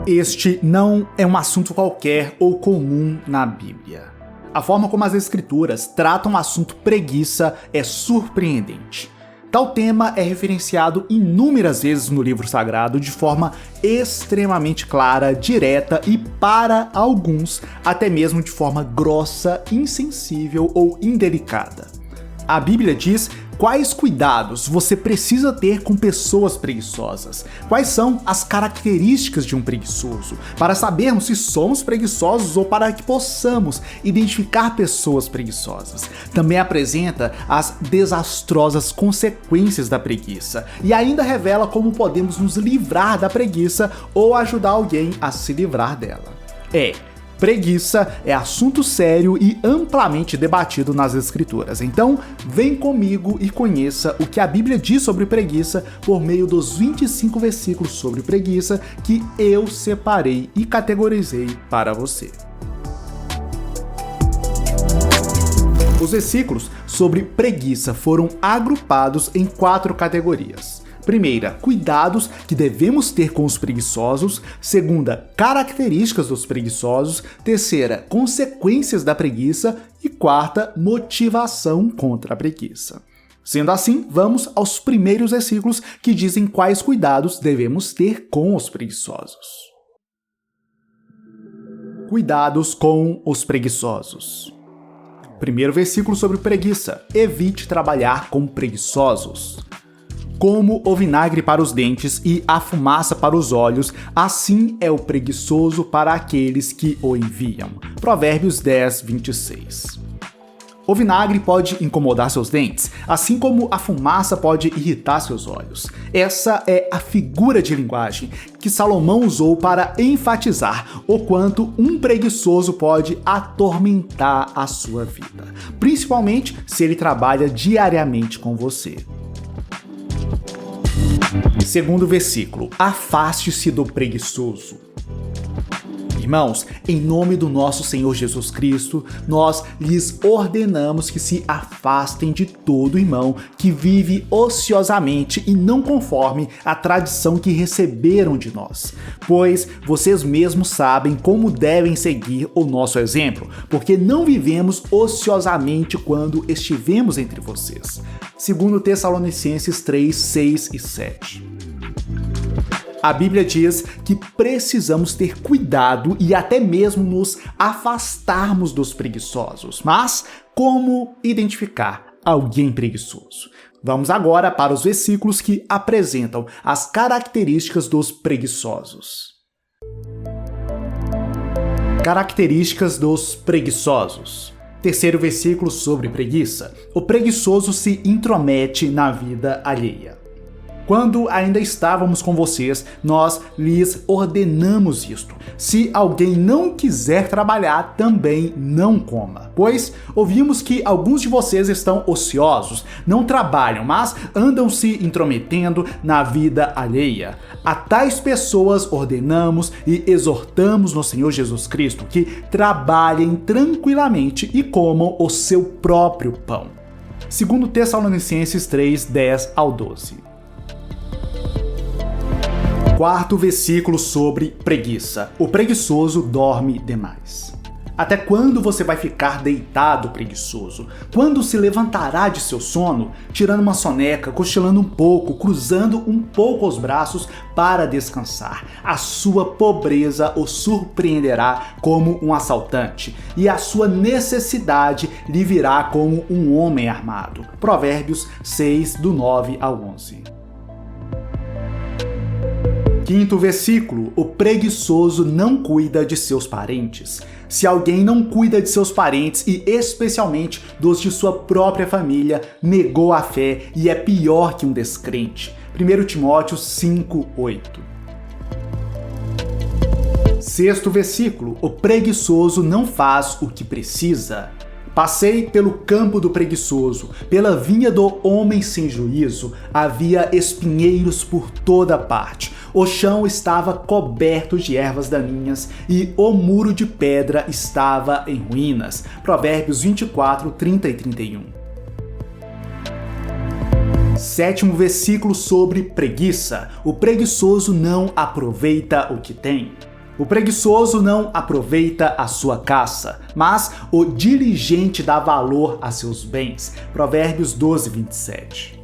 Este não é um assunto qualquer ou comum na Bíblia. A forma como as Escrituras tratam o assunto preguiça é surpreendente. Tal tema é referenciado inúmeras vezes no livro sagrado de forma extremamente clara, direta e, para alguns, até mesmo de forma grossa, insensível ou indelicada. A Bíblia diz quais cuidados você precisa ter com pessoas preguiçosas, quais são as características de um preguiçoso, para sabermos se somos preguiçosos ou para que possamos identificar pessoas preguiçosas. Também apresenta as desastrosas consequências da preguiça e ainda revela como podemos nos livrar da preguiça ou ajudar alguém a se livrar dela. Preguiça é assunto sério e amplamente debatido nas Escrituras. Então, vem comigo e conheça o que a Bíblia diz sobre preguiça por meio dos 25 versículos sobre preguiça que eu separei e categorizei para você. Os versículos sobre preguiça foram agrupados em 4 categorias. Primeira, cuidados que devemos ter com os preguiçosos. Segunda, características dos preguiçosos. Terceira, consequências da preguiça. E quarta, motivação contra a preguiça. Sendo assim, vamos aos primeiros versículos que dizem quais cuidados devemos ter com os preguiçosos. Cuidados com os preguiçosos. Primeiro versículo sobre preguiça. Evite trabalhar com preguiçosos. Como o vinagre para os dentes e a fumaça para os olhos, assim é o preguiçoso para aqueles que o enviam. Provérbios 10, 26. O vinagre pode incomodar seus dentes, assim como a fumaça pode irritar seus olhos. Essa é a figura de linguagem que Salomão usou para enfatizar o quanto um preguiçoso pode atormentar a sua vida, principalmente se ele trabalha diariamente com você. Segundo versículo, afaste-se do preguiçoso. Irmãos, em nome do nosso Senhor Jesus Cristo, nós lhes ordenamos que se afastem de todo irmão que vive ociosamente e não conforme a tradição que receberam de nós, pois vocês mesmos sabem como devem seguir o nosso exemplo, porque não vivemos ociosamente quando estivemos entre vocês. Segundo Tessalonicenses 3, 6 e 7. A Bíblia diz que precisamos ter cuidado e até mesmo nos afastarmos dos preguiçosos. Mas como identificar alguém preguiçoso? Vamos agora para os versículos que apresentam as características dos preguiçosos. Características dos preguiçosos. Terceiro versículo sobre preguiça. O preguiçoso se intromete na vida alheia. Quando ainda estávamos com vocês, nós lhes ordenamos isto. Se alguém não quiser trabalhar, também não coma. Pois ouvimos que alguns de vocês estão ociosos, não trabalham, mas andam se intrometendo na vida alheia. A tais pessoas ordenamos e exortamos no Senhor Jesus Cristo que trabalhem tranquilamente e comam o seu próprio pão. Segundo Tessalonicenses 3, 10 ao 12. Quarto versículo sobre preguiça. O preguiçoso dorme demais. Até quando você vai ficar deitado, preguiçoso? Quando se levantará de seu sono, tirando uma soneca, cochilando um pouco, cruzando um pouco os braços para descansar? A sua pobreza o surpreenderá como um assaltante, e a sua necessidade lhe virá como um homem armado. Provérbios 6, do 9 ao 11. Quinto versículo, o preguiçoso não cuida de seus parentes. Se alguém não cuida de seus parentes e especialmente dos de sua própria família, negou a fé e é pior que um descrente. 1 Timóteo 5, 8. Sexto versículo, o preguiçoso não faz o que precisa. Passei pelo campo do preguiçoso, pela vinha do homem sem juízo, havia espinheiros por toda parte. O chão estava coberto de ervas daninhas e o muro de pedra estava em ruínas. Provérbios 24, 30 e 31. Sétimo versículo sobre preguiça. O preguiçoso não aproveita o que tem. O preguiçoso não aproveita a sua caça, mas o diligente dá valor a seus bens. Provérbios 12, 27.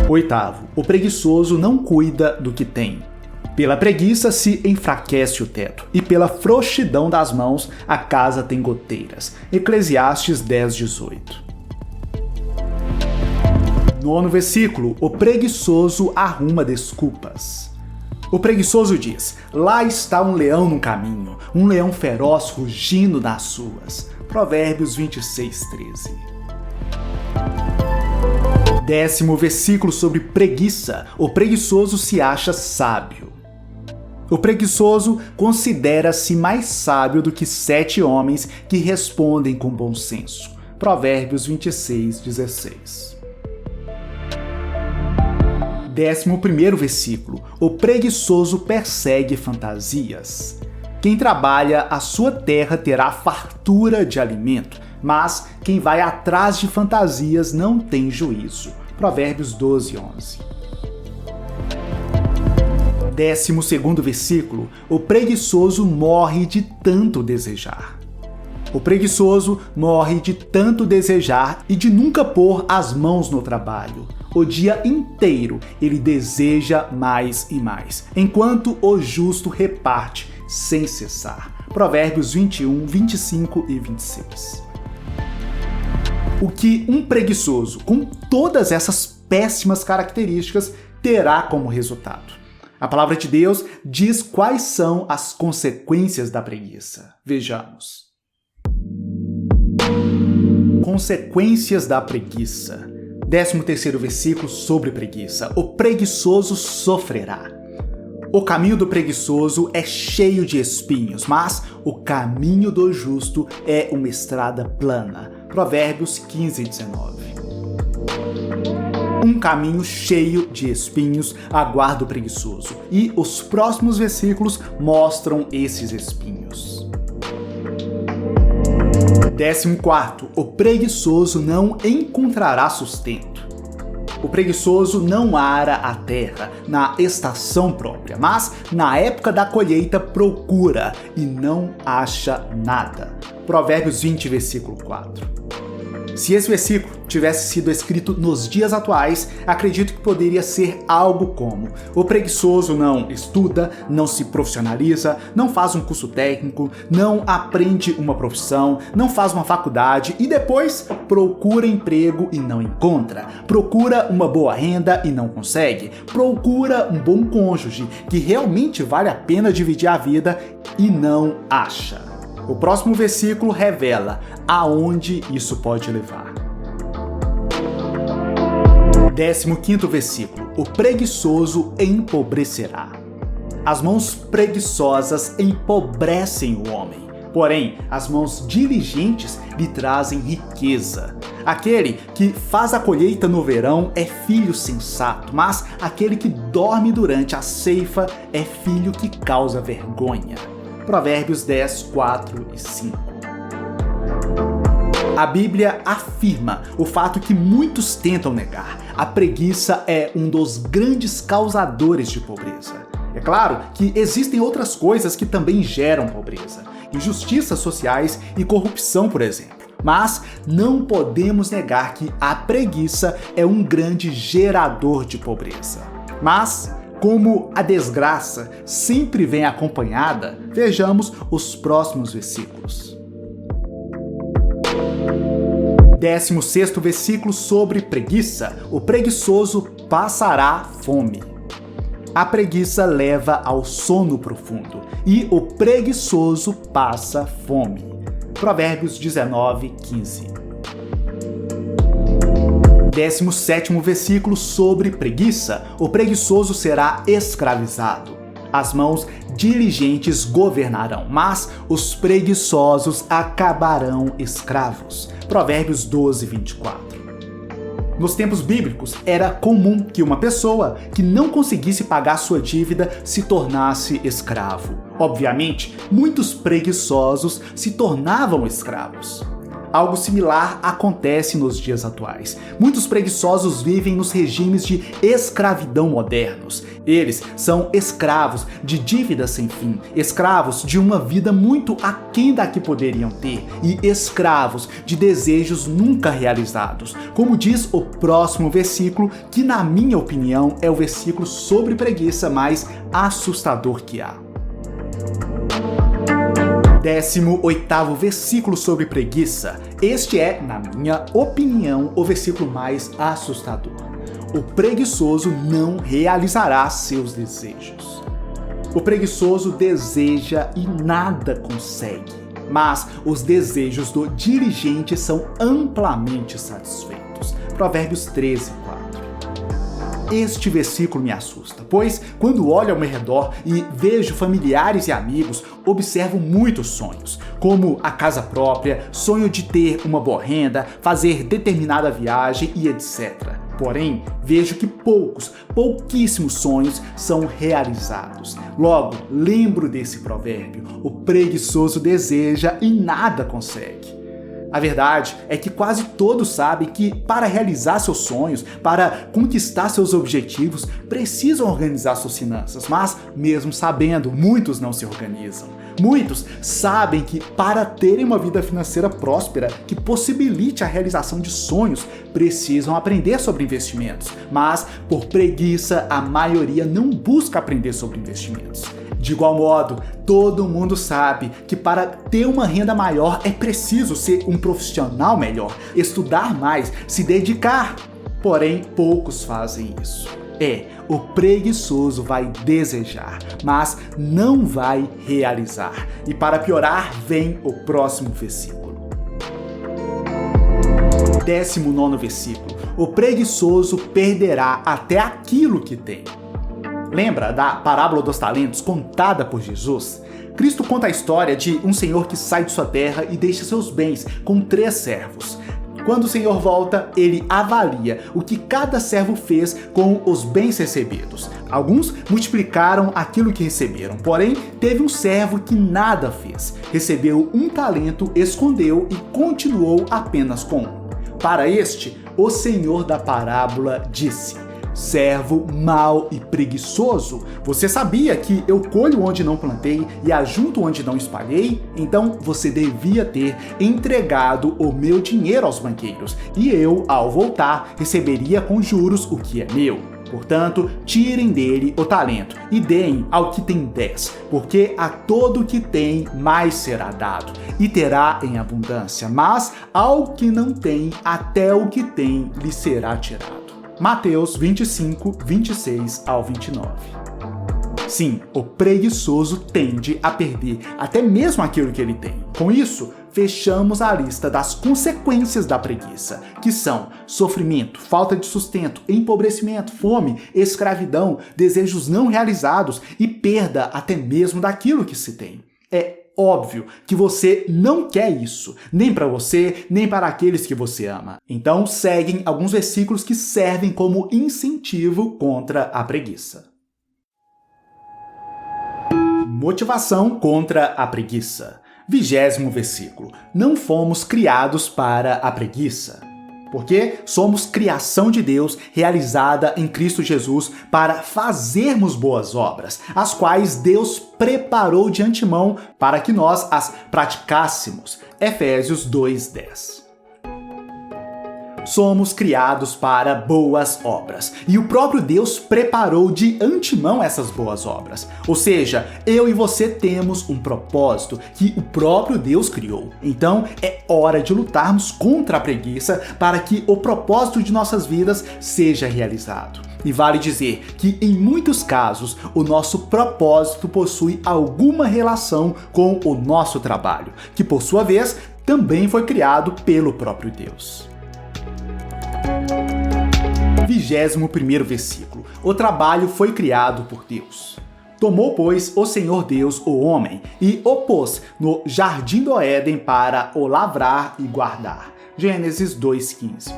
Oitavo, o preguiçoso não cuida do que tem. Pela preguiça se enfraquece o teto, e pela frouxidão das mãos a casa tem goteiras. Eclesiastes 10, 18. Nono versículo, o preguiçoso arruma desculpas. O preguiçoso diz: lá está um leão no caminho, um leão feroz rugindo nas suas. Provérbios 26, 13. Décimo versículo sobre preguiça. O preguiçoso se acha sábio. O preguiçoso considera-se mais sábio do que 7 homens que respondem com bom senso. Provérbios 26, 16. 11º versículo. O preguiçoso persegue fantasias. Quem trabalha a sua terra terá fartura de alimento, mas quem vai atrás de fantasias não tem juízo. Provérbios 12, 11. 12º versículo. O preguiçoso morre de tanto desejar. O preguiçoso morre de tanto desejar e de nunca pôr as mãos no trabalho. O dia inteiro ele deseja mais e mais, enquanto o justo reparte sem cessar. Provérbios 21, 25 e 26. O que um preguiçoso, com todas essas péssimas características, terá como resultado? A palavra de Deus diz quais são as consequências da preguiça. Vejamos. Consequências da preguiça. 13º versículo sobre preguiça. O preguiçoso sofrerá. O caminho do preguiçoso é cheio de espinhos, mas o caminho do justo é uma estrada plana. Provérbios 15, 19. Um caminho cheio de espinhos aguarda o preguiçoso, e os próximos versículos mostram esses espinhos. 14º, o preguiçoso não encontrará sustento. O preguiçoso não ara a terra na estação própria, mas na época da colheita procura e não acha nada. Provérbios 20, versículo 4. Se esse versículo tivesse sido escrito nos dias atuais, acredito que poderia ser algo como: o preguiçoso não estuda, não se profissionaliza, não faz um curso técnico, não aprende uma profissão, não faz uma faculdade e depois procura emprego e não encontra, procura uma boa renda e não consegue, procura um bom cônjuge que realmente vale a pena dividir a vida e não acha. O próximo versículo revela aonde isso pode levar. 15º versículo. O preguiçoso empobrecerá. As mãos preguiçosas empobrecem o homem, porém as mãos diligentes lhe trazem riqueza. Aquele que faz a colheita no verão é filho sensato, mas aquele que dorme durante a ceifa é filho que causa vergonha. Provérbios 10, 4 e 5. A Bíblia afirma o fato que muitos tentam negar. A preguiça é um dos grandes causadores de pobreza. É claro que existem outras coisas que também geram pobreza, injustiças sociais e corrupção, por exemplo. Mas não podemos negar que a preguiça é um grande gerador de pobreza. Mas como a desgraça sempre vem acompanhada, vejamos os próximos versículos. 16º versículo sobre preguiça. O preguiçoso passará fome. A preguiça leva ao sono profundo e o preguiçoso passa fome. Provérbios 19, 15. 17º versículo sobre preguiça. O preguiçoso será escravizado. As mãos diligentes governarão, mas os preguiçosos acabarão escravos. Provérbios 12, 24. Nos tempos bíblicos, era comum que uma pessoa que não conseguisse pagar sua dívida se tornasse escravo. Obviamente, muitos preguiçosos se tornavam escravos. Algo similar acontece nos dias atuais. Muitos preguiçosos vivem nos regimes de escravidão modernos. Eles são escravos de dívidas sem fim, escravos de uma vida muito aquém da que poderiam ter e escravos de desejos nunca realizados. Como diz o próximo versículo, que na minha opinião é o versículo sobre preguiça mais assustador que há. 18º versículo sobre preguiça. Este é, na minha opinião, o versículo mais assustador. O preguiçoso não realizará seus desejos. O preguiçoso deseja e nada consegue, mas os desejos do diligente são amplamente satisfeitos. Provérbios 13:4. Este versículo me assusta, pois quando olho ao meu redor e vejo familiares e amigos, observo muitos sonhos, como a casa própria, sonho de ter uma boa renda, fazer determinada viagem e etc. Porém, vejo que pouquíssimos sonhos são realizados. Logo, lembro desse provérbio: o preguiçoso deseja e nada consegue. A verdade é que quase todos sabem que para realizar seus sonhos, para conquistar seus objetivos, precisam organizar suas finanças, mas mesmo sabendo, muitos não se organizam. Muitos sabem que para terem uma vida financeira próspera que possibilite a realização de sonhos, precisam aprender sobre investimentos, mas por preguiça a maioria não busca aprender sobre investimentos. De igual modo, todo mundo sabe que para ter uma renda maior é preciso ser um profissional melhor, estudar mais, se dedicar. Porém, poucos fazem isso. O preguiçoso vai desejar, mas não vai realizar. E para piorar, vem o próximo versículo. 19º versículo. O preguiçoso perderá até aquilo que tem. Lembra da parábola dos talentos contada por Jesus? Cristo conta a história de um senhor que sai de sua terra e deixa seus bens com 3 servos. Quando o senhor volta, ele avalia o que cada servo fez com os bens recebidos. Alguns multiplicaram aquilo que receberam, porém teve um servo que nada fez. Recebeu 1 talento, escondeu e continuou apenas com 1. Para este, o senhor da parábola disse: servo mau e preguiçoso, você sabia que eu colho onde não plantei e ajunto onde não espalhei? Então você devia ter entregado o meu dinheiro aos banqueiros, e eu, ao voltar, receberia com juros o que é meu. Portanto, tirem dele o talento e deem ao que tem 10, porque a todo que tem mais será dado, e terá em abundância, mas ao que não tem, até o que tem lhe será tirado. Mateus 25, 26 ao 29. Sim, o preguiçoso tende a perder até mesmo aquilo que ele tem. Com isso, fechamos a lista das consequências da preguiça, que são sofrimento, falta de sustento, empobrecimento, fome, escravidão, desejos não realizados e perda até mesmo daquilo que se tem. É óbvio que você não quer isso, nem para você, nem para aqueles que você ama. Então seguem alguns versículos que servem como incentivo contra a preguiça. Motivação contra a preguiça. 20º versículo. Não fomos criados para a preguiça, porque somos criação de Deus realizada em Cristo Jesus para fazermos boas obras, as quais Deus preparou de antemão para que nós as praticássemos. Efésios 2:10. Somos criados para boas obras, e o próprio Deus preparou de antemão essas boas obras. Ou seja, eu e você temos um propósito que o próprio Deus criou. Então é hora de lutarmos contra a preguiça para que o propósito de nossas vidas seja realizado. E vale dizer que, em muitos casos, o nosso propósito possui alguma relação com o nosso trabalho, que por sua vez também foi criado pelo próprio Deus. 21º versículo. O trabalho foi criado por Deus. Tomou, pois, o Senhor Deus o homem e o pôs no jardim do Éden para o lavrar e guardar. Gênesis 2:15.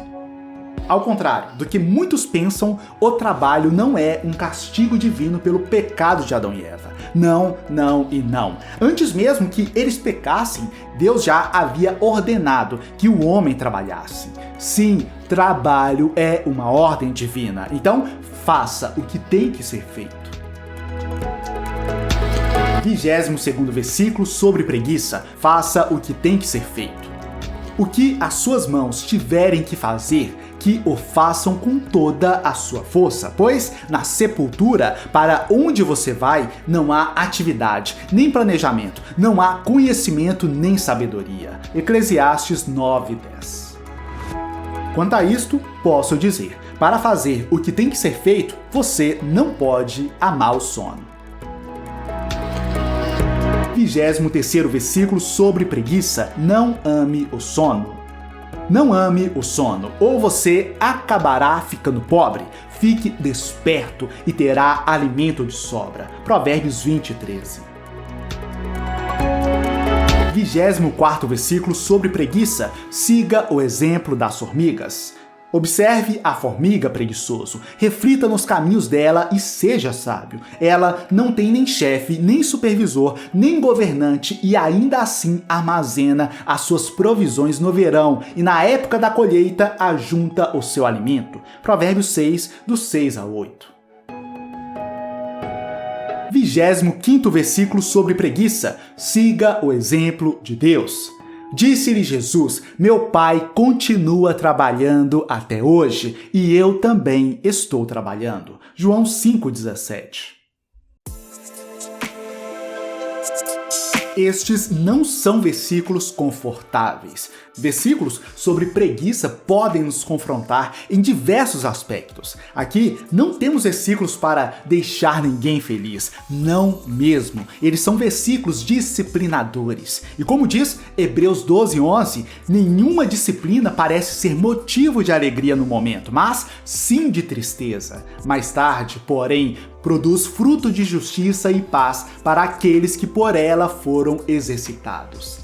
Ao contrário do que muitos pensam, o trabalho não é um castigo divino pelo pecado de Adão e Eva, Não, não e não. Antes mesmo que eles pecassem, Deus já havia ordenado que o homem trabalhasse. Sim, trabalho é uma ordem divina. Então, faça o que tem que ser feito. 22º versículo sobre preguiça. Faça o que tem que ser feito. O que as suas mãos tiverem que fazer, que o façam com toda a sua força, pois na sepultura, para onde você vai, não há atividade, nem planejamento, não há conhecimento nem sabedoria. Eclesiastes 9:10. Quanto a isto, posso dizer, para fazer o que tem que ser feito, você não pode amar o sono. 23º versículo sobre preguiça. Não ame o sono. Não ame o sono, ou você acabará ficando pobre. Fique desperto e terá alimento de sobra. Provérbios 20:13. 24º versículo sobre preguiça. Siga o exemplo das formigas. Observe a formiga, preguiçoso, reflita nos caminhos dela e seja sábio. Ela não tem nem chefe, nem supervisor, nem governante e ainda assim armazena as suas provisões no verão e na época da colheita ajunta o seu alimento. Provérbios 6, do 6 ao 8. 25º versículo sobre preguiça. Siga o exemplo de Deus. Disse-lhe Jesus: meu Pai continua trabalhando até hoje e eu também estou trabalhando. João 5,17. Estes não são versículos confortáveis. Versículos sobre preguiça podem nos confrontar em diversos aspectos. Aqui não temos versículos para deixar ninguém feliz, não mesmo. Eles são versículos disciplinadores. E como diz Hebreus 12:11, nenhuma disciplina parece ser motivo de alegria no momento, mas sim de tristeza. Mais tarde, porém, produz fruto de justiça e paz para aqueles que por ela foram exercitados.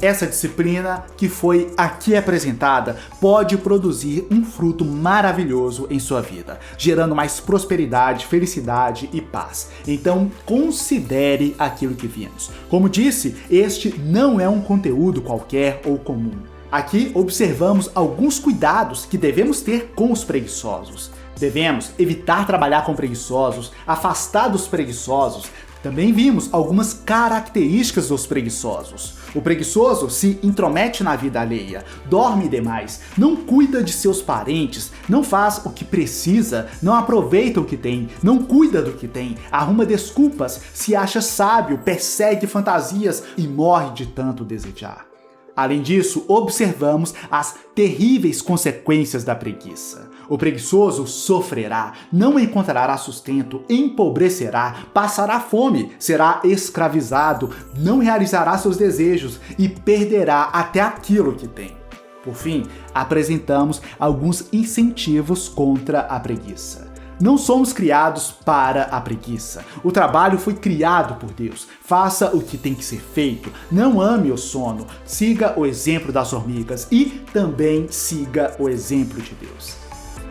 Essa disciplina que foi aqui apresentada pode produzir um fruto maravilhoso em sua vida, gerando mais prosperidade, felicidade e paz. Então, considere aquilo que vimos. Como disse, este não é um conteúdo qualquer ou comum. Aqui observamos alguns cuidados que devemos ter com os preguiçosos. Devemos evitar trabalhar com preguiçosos, afastar dos preguiçosos. Também vimos algumas características dos preguiçosos. O preguiçoso se intromete na vida alheia, dorme demais, não cuida de seus parentes, não faz o que precisa, não aproveita o que tem, não cuida do que tem, arruma desculpas, se acha sábio, persegue fantasias e morre de tanto desejar. Além disso, observamos as terríveis consequências da preguiça. O preguiçoso sofrerá, não encontrará sustento, empobrecerá, passará fome, será escravizado, não realizará seus desejos e perderá até aquilo que tem. Por fim, apresentamos alguns incentivos contra a preguiça. Não somos criados para a preguiça. O trabalho foi criado por Deus. Faça o que tem que ser feito. Não ame o sono. Siga o exemplo das formigas e também siga o exemplo de Deus.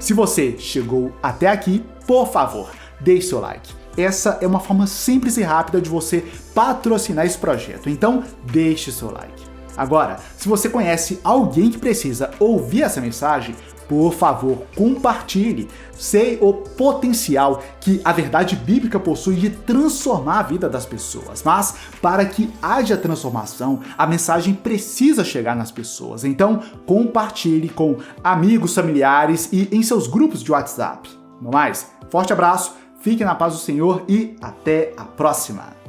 Se você chegou até aqui, por favor, deixe seu like. Essa é uma forma simples e rápida de você patrocinar esse projeto. Então, deixe seu like. Agora, se você conhece alguém que precisa ouvir essa mensagem, por favor, compartilhe. Sei o potencial que a verdade bíblica possui de transformar a vida das pessoas. Mas, para que haja transformação, a mensagem precisa chegar nas pessoas. Então, compartilhe com amigos, familiares e em seus grupos de WhatsApp. No mais, forte abraço, fique na paz do Senhor e até a próxima!